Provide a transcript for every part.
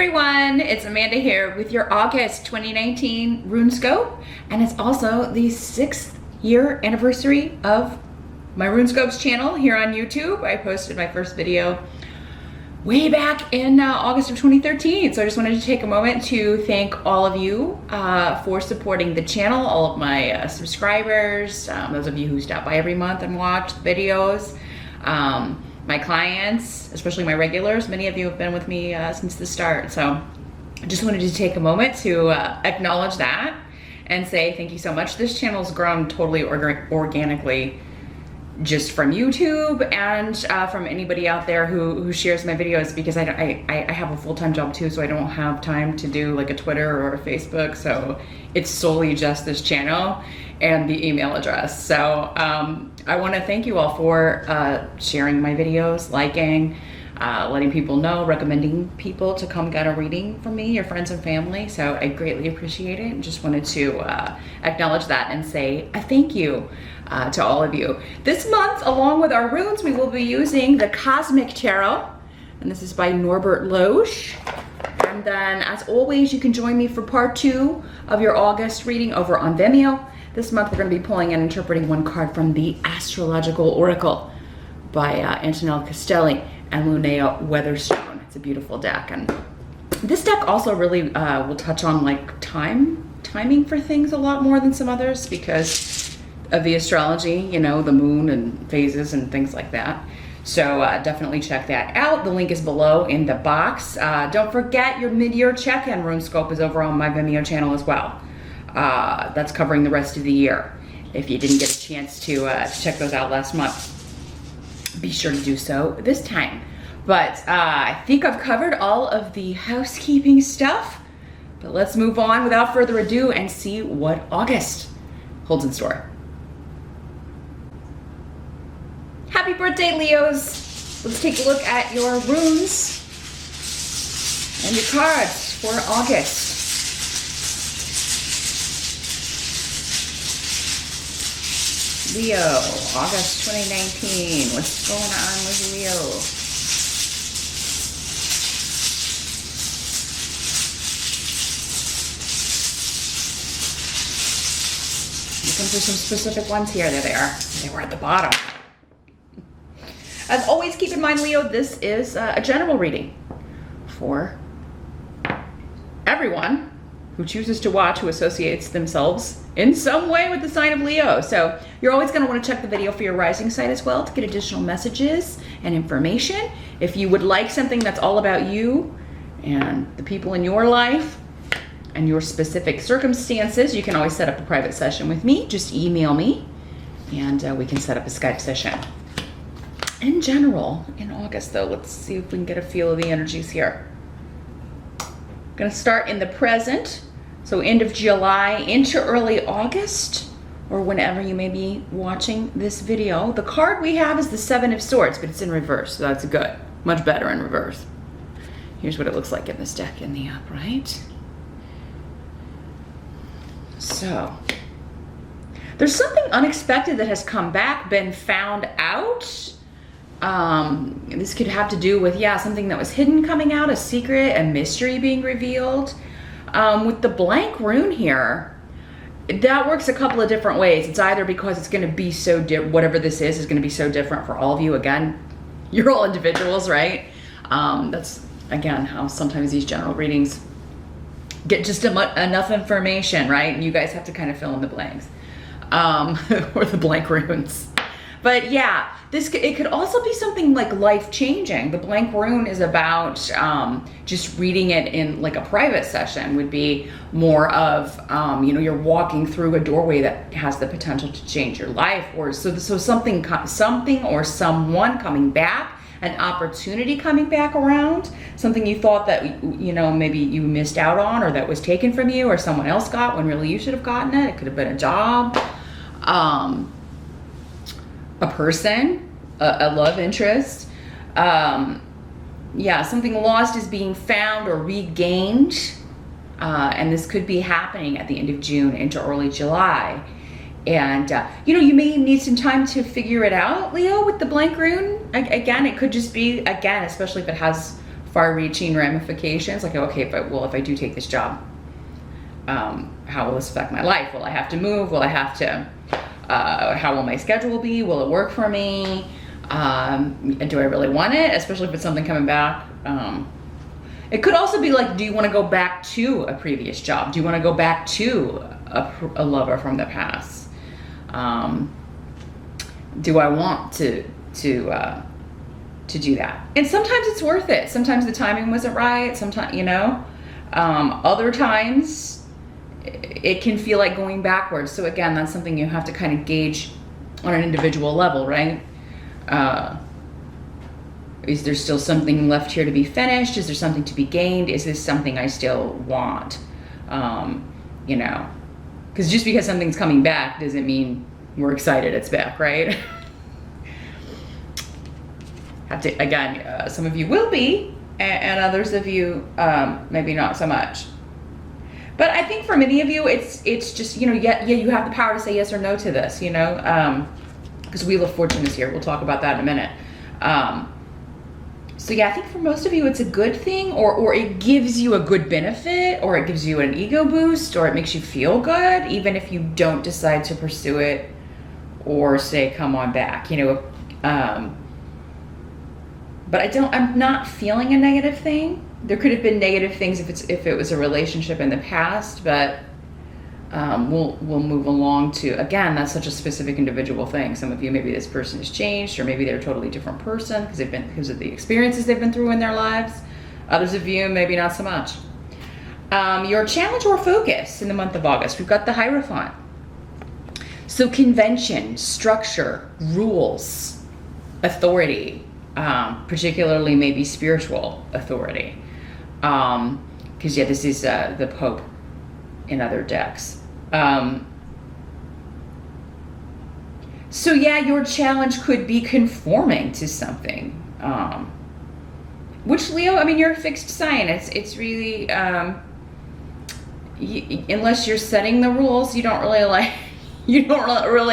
everyone, it's Amanda here with your August 2019 RuneScope, and it's also the 6th year anniversary of my RuneScope's channel here on YouTube. I posted my first video way back in August of 2013, so I just wanted to take a moment to thank all of you for supporting the channel, all of my subscribers, those of you who stop by every month and watch the videos, my clients, especially my regulars. Many of you have been with me since the start, so I just wanted to take a moment to acknowledge that and say thank you so much. This channel's grown totally organically, just from YouTube and from anybody out there who shares my videos, because I have a full-time job too, so I don't have time to do like a Twitter or a Facebook, so it's solely just this channel and the email address. So I want to thank you all for sharing my videos, liking, letting people know, recommending people to come get a reading from me, your friends and family. So I greatly appreciate it, and just wanted to acknowledge that and say a thank you to all of you. This month, along with our runes, we will be using the Cosmic Tarot, and this is by Norbert Loesch. And then, as always, you can join me for part 2 of your August reading over on Vimeo. This month, we're going to be pulling and interpreting one card from the Astrological Oracle by Antonella Castelli and Lunaea Weatherstone. It's a beautiful deck, and this deck also really will touch on like timing for things a lot more than some others because of the astrology, you know, the moon and phases and things like that. So definitely check that out. The link is below in the box. Don't forget your mid-year check-in RuneScope is over on my Vimeo channel as well. That's covering the rest of the year. If you didn't get a chance to check those out last month, be sure to do so this time. But I think I've covered all of the housekeeping stuff, but let's move on without further ado and see what August holds in store. Happy birthday, Leos. Let's take a look at your runes and your cards for August. Leo, August 2019. What's going on with Leo? Looking for some specific ones here. There they are. They were at the bottom. As always, keep in mind, Leo, this is a general reading for everyone who chooses to watch, who associates themselves in some way with the sign of Leo. So you're always going to want to check the video for your rising sign as well to get additional messages and information. If you would like something that's all about you and the people in your life and your specific circumstances, you can always set up a private session with me. Just email me and we can set up a Skype session. In general, in August though, let's see if we can get a feel of the energies here. I'm going to start in the present. So end of July into early August, or whenever you may be watching this video. The card we have is the 7 of Swords, but it's in reverse, so that's good. Much better in reverse. Here's what it looks like in this deck in the upright. So, there's something unexpected that has come back, been found out. This could have to do with, something that was hidden coming out, a secret, a mystery being revealed. With the blank rune here, that works a couple of different ways. It's either because it's going to be so whatever this is going to be so different for all of you. Again, you're all individuals, right? That's again how sometimes these general readings get just enough information, right? And you guys have to kind of fill in the blanks, or the blank runes. But yeah, it could also be something like life-changing. The blank rune is about just reading it in like a private session would be more of, you're walking through a doorway that has the potential to change your life, or so something or someone coming back, an opportunity coming back around, something you thought that, maybe you missed out on, or that was taken from you, or someone else got when really you should have gotten it. It could have been a job. A person, a love interest. Something lost is being found or regained. And this could be happening at the end of June into early July. And, you may need some time to figure it out, Leo, with the blank rune. Again, it could just be, especially if it has far-reaching ramifications. Like, okay, but well, if I do take this job, how will this affect my life? Will I have to move? Will I have to, how will my schedule be? Will it work for me? Do I really want it? Especially if it's something coming back. It could also be like, do you want to go back to a previous job? Do you want to go back to a lover from the past? Do I want to do that? And sometimes it's worth it. Sometimes the timing wasn't right. Sometimes, you know, other times it can feel like going backwards. So again, that's something you have to kind of gauge on an individual level, right? Is there still something left here to be finished? Is there something to be gained? Is this something I still want? You know, because just because something's coming back doesn't mean we're excited it's back, right? Have to, again, some of you will be, and others of you maybe not so much. But I think for many of you, it's just, you know, yeah, you have the power to say yes or no to this, you know, because Wheel of Fortune is here. We'll talk about that in a minute. So yeah, I think for most of you, it's a good thing, or it gives you a good benefit, or it gives you an ego boost, or it makes you feel good, even if you don't decide to pursue it or say, come on back, you know. But I'm not feeling a negative thing. There could have been negative things if it was a relationship in the past, but we'll move along to, again, that's such a specific individual thing. Some of you, maybe this person has changed, or maybe they're a totally different person because of the experiences they've been through in their lives. Others of you, maybe not so much. Your challenge or focus in the month of August, we've got the Hierophant. So convention, structure, rules, authority, particularly maybe spiritual authority. Because yeah, this is the Pope in other decks. So yeah, your challenge could be conforming to something. Which, Leo, I mean, you're a fixed sign. It's really, unless you're setting the rules, you don't really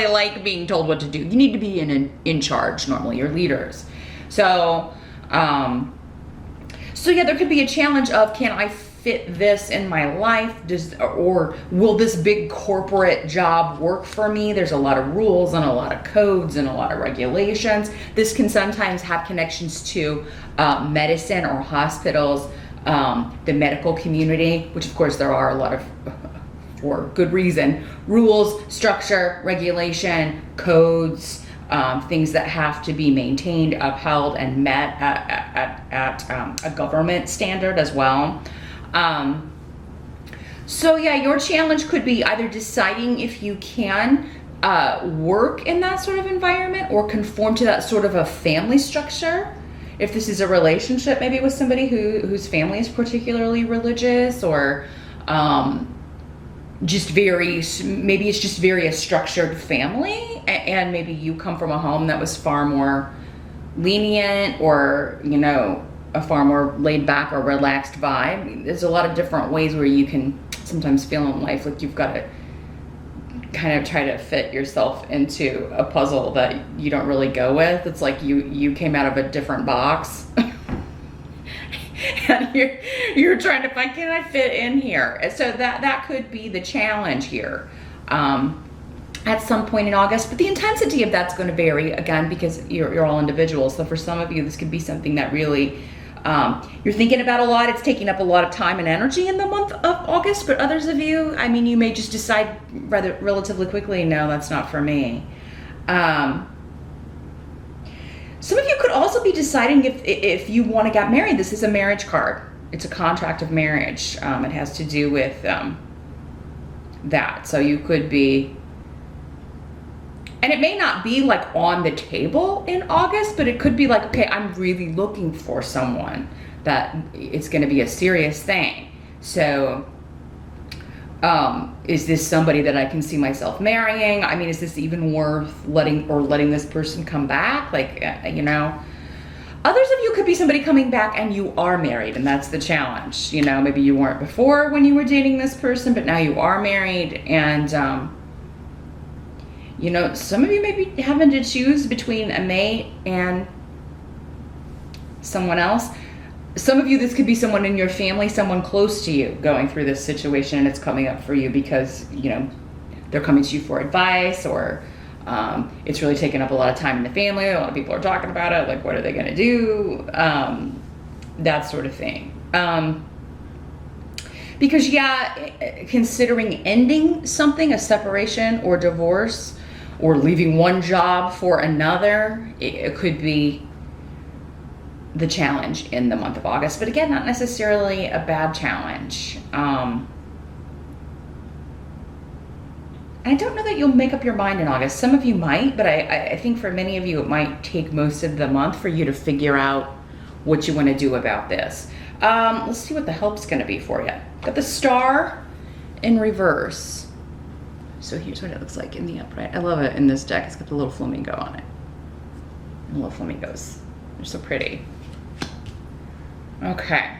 like being told what to do. You need to be in charge normally. You're leaders. So yeah, there could be a challenge of, can I fit this in my life? Or will this big corporate job work for me? There's a lot of rules and a lot of codes and a lot of regulations. This can sometimes have connections to medicine or hospitals, the medical community, which of course there are a lot of, for good reason, rules, structure, regulation, codes, things that have to be maintained, upheld, and met at a government standard as well. So yeah, your challenge could be either deciding if you can work in that sort of environment or conform to that sort of a family structure. If this is a relationship, maybe with somebody whose family is particularly religious, or maybe it's just very a structured family, and maybe you come from a home that was far more lenient, or, you know, a far more laid back or relaxed vibe. There's a lot of different ways where you can sometimes feel in life like you've got to kind of try to fit yourself into a puzzle that you don't really go with. It's like you came out of a different box. And you're trying to find, can I fit in here? So that could be the challenge here at some point in August. But the intensity of that's going to vary, again, because you're all individuals. So for some of you, this could be something that really you're thinking about a lot. It's taking up a lot of time and energy in the month of August. But others of you, I mean, you may just decide relatively quickly, no, that's not for me. Some of you could also be deciding if you want to get married. This is a marriage card. It's a contract of marriage. It has to do with that. So you could be, and it may not be like on the table in August, but it could be like, okay, I'm really looking for someone that it's going to be a serious thing. So is this somebody that I can see myself marrying? I mean, is this even worth letting this person come back? Like, you know, others of you could be somebody coming back and you are married, and that's the challenge. You know, maybe you weren't before when you were dating this person, but now you are married, and you know, some of you may be having to choose between a mate and someone else. some of you, this could be someone in your family, someone close to you going through this situation, and it's coming up for you because, you know, they're coming to you for advice, or it's really taken up a lot of time in the family. A lot of people are talking about it. Like, what are they going to do? That sort of thing. Because, yeah, considering ending something, a separation or divorce, or leaving one job for another, it could be the challenge in the month of August. But again, not necessarily a bad challenge. And I don't know that you'll make up your mind in August. Some of you might, but I think for many of you, it might take most of the month for you to figure out what you want to do about this. Let's see what the help's going to be for you. Got the star in reverse. So here's what it looks like in the upright. I love it in this deck. It's got the little flamingo on it. The little flamingos. They're so pretty. Okay.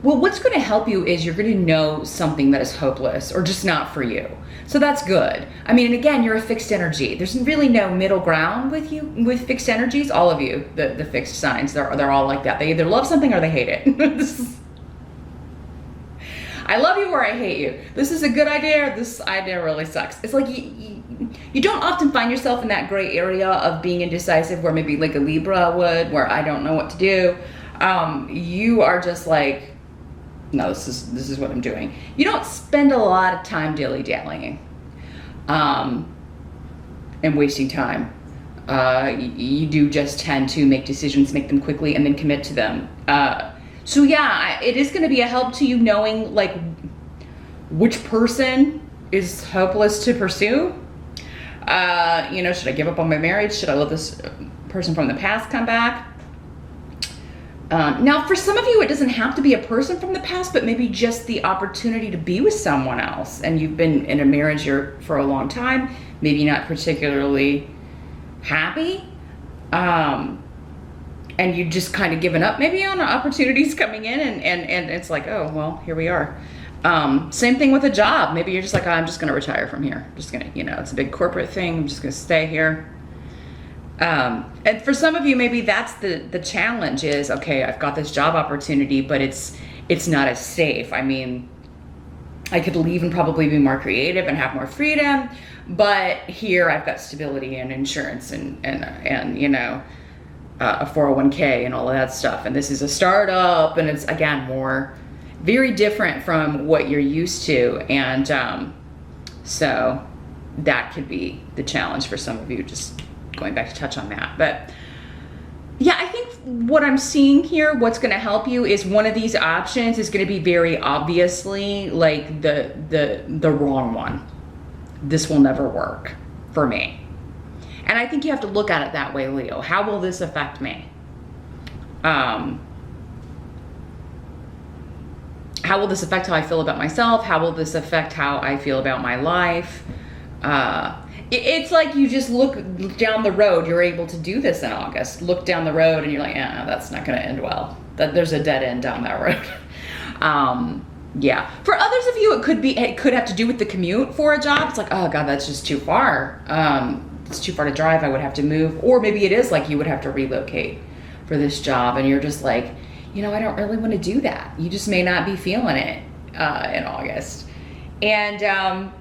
Well, what's going to help you is you're going to know something that is hopeless or just not for you. So that's good. I mean, and again, you're a fixed energy. There's really no middle ground with you, with fixed energies. All of you, the fixed signs, they're all like that. They either love something or they hate it. I love you or I hate you. This is a good idea. This idea really sucks. It's like you don't often find yourself in that gray area of being indecisive, where maybe like a Libra would, where I don't know what to do. You are just like, no, this is what I'm doing. You don't spend a lot of time dilly-dallying and wasting time. You do just tend to make decisions, make them quickly, and then commit to them. So yeah, it is going to be a help to you knowing like which person is hopeless to pursue. You know, should I give up on my marriage? Should I let this person from the past come back? Now, for some of you, it doesn't have to be a person from the past, but maybe just the opportunity to be with someone else. And you've been in a marriage for a long time, maybe not particularly happy. And you just kind of given up maybe on opportunities coming in, and it's like, oh, well, here we are. Same thing with a job. Maybe you're just like, oh, I'm just going to retire from here. I'm just going to, you know, it's a big corporate thing. I'm just going to stay here. And for some of you, maybe that's the challenge is, okay, I've got this job opportunity, but it's not as safe. I mean, I could leave and probably be more creative and have more freedom, but here I've got stability and insurance and you know, a 401k and all of that stuff. And this is a startup, and it's, again, very different from what you're used to. And so that could be the challenge for some of you, just going back to touch on that. But yeah, I think what I'm seeing here, what's going to help you is one of these options is going to be very obviously like the wrong one. This will never work for me. And I think you have to look at it that way, Leo. How will this affect me? How will this affect how I feel about myself? How will this affect how I feel about my life? It's like you just look down the road. You're able to do this in August. Look down the road and you're like, yeah, that's not going to end well. There's a dead end down that road. Yeah. For others of you, it could have to do with the commute for a job. It's like, oh God, that's just too far. It's too far to drive. I would have to move. Or maybe it is like you would have to relocate for this job, and you're just like, you know, I don't really want to do that. You just may not be feeling it in August. And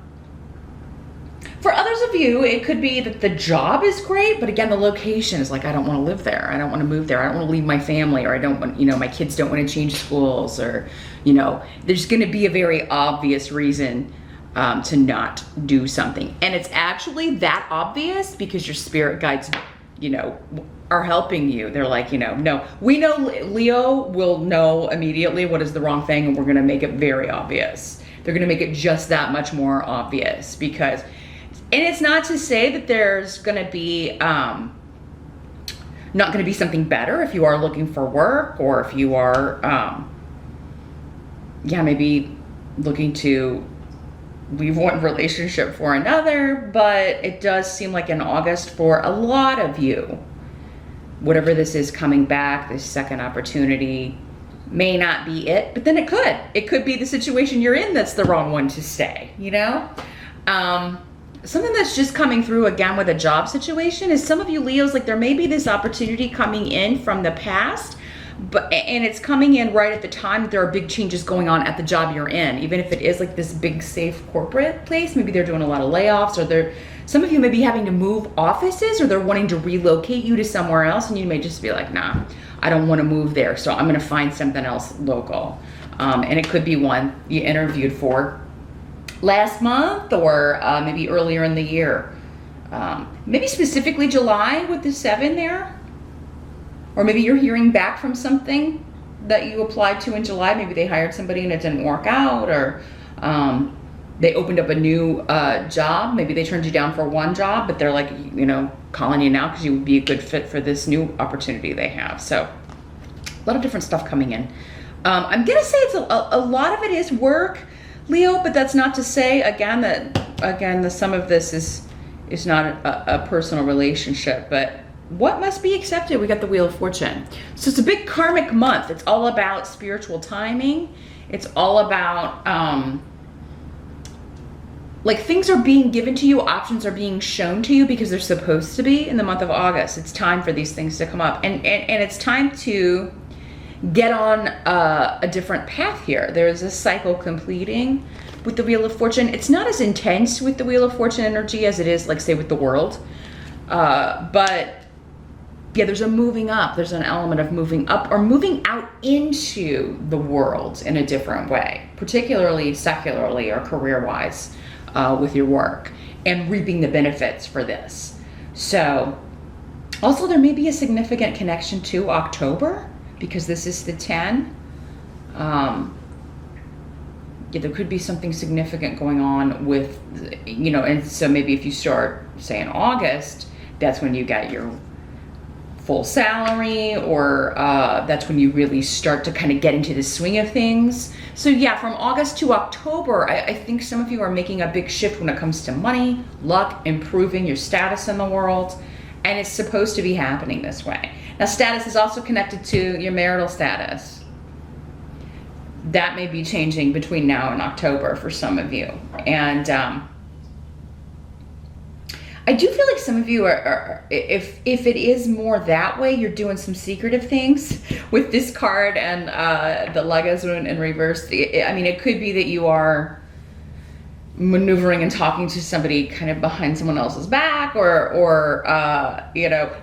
for others of you, it could be that the job is great, but again, the location is like, I don't want to live there. I don't want to move there. I don't want to leave my family, or I don't want, you know, my kids don't want to change schools, or, you know, there's going to be a very obvious reason to not do something. And it's actually that obvious because your spirit guides, you know, are helping you. They're like, you know, no, we know Leo will know immediately what is the wrong thing, and we're going to make it very obvious. They're going to make it just that much more obvious because, and it's not to say that there's going to be, not going to be something better if you are looking for work, or if you are, yeah, maybe looking to leave one relationship for another, but it does seem like in August for a lot of you, whatever this is coming back, this second opportunity may not be it, but then it could be the situation you're in that's the wrong one to stay, you know? something that's just coming through again with a job situation is some of you Leos, like there may be this opportunity coming in from the past, and it's coming in right at the time that there are big changes going on at the job you're in. Even if it is like this big safe corporate place, maybe they're doing a lot of layoffs, or some of you may be having to move offices, or they're wanting to relocate you to somewhere else, and you may just be like, nah, I don't want to move there, so I'm going to find something else local. And it could be one you interviewed for last month, or maybe earlier in the year. Maybe specifically July with the 7 there. Or maybe you're hearing back from something that you applied to in July. Maybe they hired somebody and it didn't work out, or they opened up a new job. Maybe they turned you down for one job, but they're like, calling you now because you would be a good fit for this new opportunity they have. So a lot of different stuff coming in. I'm gonna say it's a lot of it is work, Leo, but that's not to say again that some of this is not a personal relationship, but what must be accepted? We got the Wheel of Fortune. So it's a big karmic month. It's all about spiritual timing. It's all about like things are being given to you, options are being shown to you because they're supposed to be in the month of August. It's time for these things to come up, and it's time to get on a different path here. There's a cycle completing with the Wheel of Fortune. It's not as intense with the Wheel of Fortune energy as it is, like say, with the World, but yeah, there's a moving up. There's an element of moving up or moving out into the world in a different way, particularly secularly or career-wise with your work, and reaping the benefits for this. So also there may be a significant connection to October because this is the 10. Yeah, there could be something significant going on with, and so maybe if you start, say, in August, that's when you get your full salary, or that's when you really start to kind of get into the swing of things. So yeah, from August to October, I think some of you are making a big shift when it comes to money, luck, improving your status in the world, and it's supposed to be happening this way. Now, status is also connected to your marital status. That may be changing between now and October for some of you. And I do feel like some of you are if it is more that way, you're doing some secretive things with this card and the Lega's Rune in reverse. I mean, it could be that you are maneuvering and talking to somebody kind of behind someone else's back, or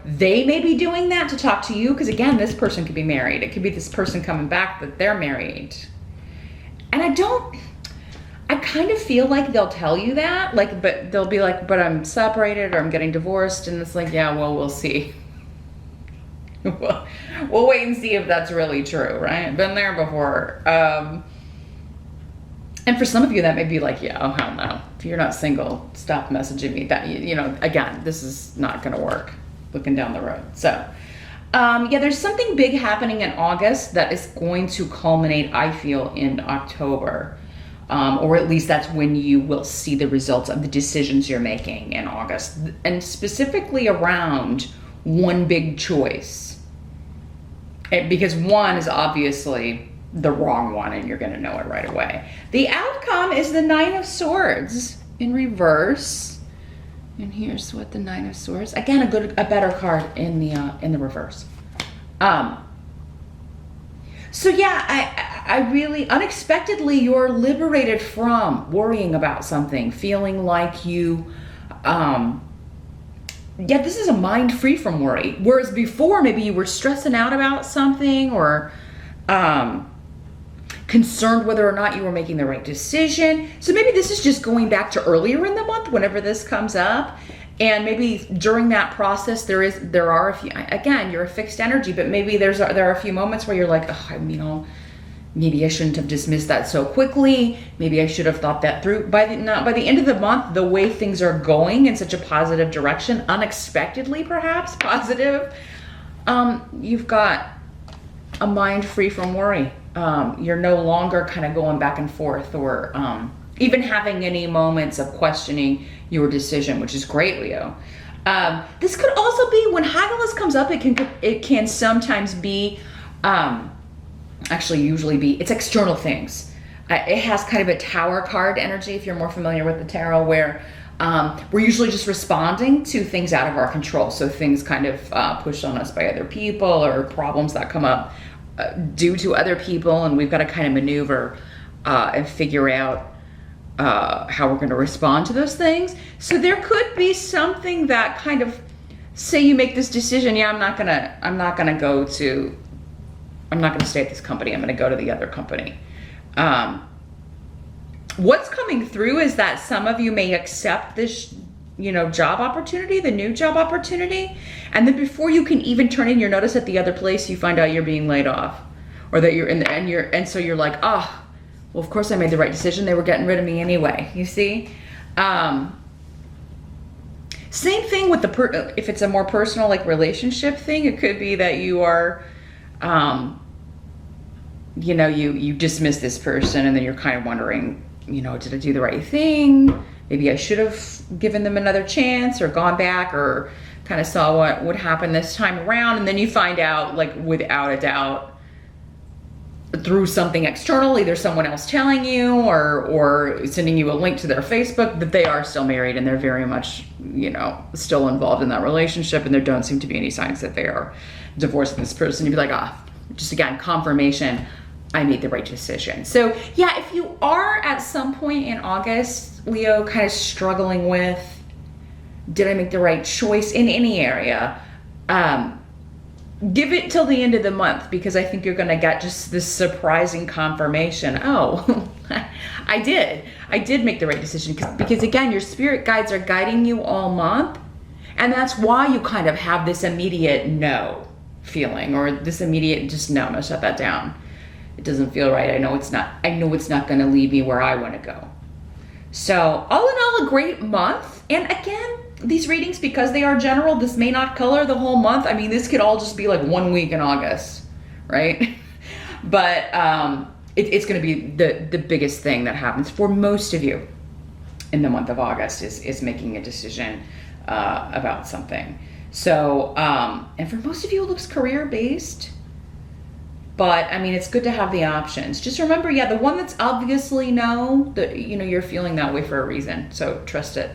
they may be doing that to talk to you, because again, this person could be married. It could be this person coming back that they're married. And I kind of feel like they'll tell you that, but they'll be like, but I'm separated or I'm getting divorced. And it's like, yeah, well, we'll see. We'll wait and see if that's really true, right? Been there before. And for some of you, that may be like, yeah, oh, hell no. If you're not single, stop messaging me. That, again, this is not going to work looking down the road. So, yeah, there's something big happening in August that is going to culminate, I feel, in October. Or at least that's when you will see the results of the decisions you're making in August. And specifically around one big choice. Because one is obviously the wrong one, and you're going to know it right away. The outcome is the 9 of Swords in reverse. And here's what the 9 of Swords. Again, a better card in the reverse. So yeah, I really, unexpectedly, you're liberated from worrying about something, feeling like you, this is a mind free from worry. Whereas before, maybe you were stressing out about something, or concerned whether or not you were making the right decision. So maybe this is just going back to earlier in the month, whenever this comes up. And maybe during that process, there are a few, again, you're a fixed energy, but maybe there are a few moments where you're like, oh, maybe I shouldn't have dismissed that so quickly. Maybe I should have thought that through. By the end of the month, the way things are going in such a positive direction, unexpectedly perhaps positive, you've got a mind free from worry. You're no longer kind of going back and forth, or even having any moments of questioning your decision, which is great, Leo. This could also be when Haggalus comes up. It can sometimes be, usually be, it's external things. It has kind of a Tower card energy, if you're more familiar with the tarot, where We're usually just responding to things out of our control. So things kind of pushed on us by other people, or problems that come up due to other people, and we've got to kind of maneuver and figure out how we're going to respond to those things. So there could be something that kind of, say you make this decision, yeah, I'm not gonna stay at this company, I'm gonna go to the other company. What's coming through is that some of you may accept this, job opportunity, the new job opportunity, and then before you can even turn in your notice at the other place, you find out you're being laid off, or that you're in, and so you're like, oh, well, of course I made the right decision. They were getting rid of me anyway. You see, same thing with if it's a more personal, like, relationship thing. It could be that you are, you dismiss this person, and then you're kind of wondering, did I do the right thing? Maybe I should have given them another chance, or gone back, or kind of saw what would happen this time around. And then you find out, like, without a doubt, through something external, either someone else telling you or sending you a link to their Facebook, that they are still married and they're very much, still involved in that relationship, and there don't seem to be any signs that they are divorcing this person. You'd be like, just again, confirmation, I made the right decision. So yeah, if you are at some point in August, Leo, kind of struggling with, did I make the right choice in any area? Give it till the end of the month, because I think you're going to get just this surprising confirmation. Oh, I did make the right decision, because again, your spirit guides are guiding you all month. And that's why you kind of have this immediate no feeling, or this immediate just no, I'm going to shut that down. It doesn't feel right. I know it's not going to lead me where I want to go. So all in all, a great month. And again, these readings, because they are general, this may not color the whole month. I mean, this could all just be like 1 week in August, right? But it's going to be the biggest thing that happens for most of you in the month of August is making a decision about something. So, and for most of you, it looks career-based. But I mean, it's good to have the options. Just remember, yeah, the one that's obviously no, that you're feeling that way for a reason. So trust it.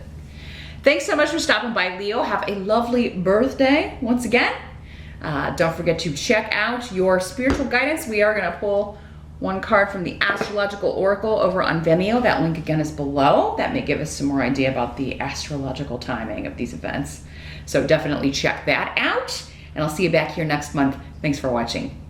Thanks so much for stopping by, Leo. Have a lovely birthday once again. Don't forget to check out your spiritual guidance. We are going to pull one card from the Astrological Oracle over on Vimeo. That link again is below. That may give us some more idea about the astrological timing of these events. So definitely check that out. And I'll see you back here next month. Thanks for watching.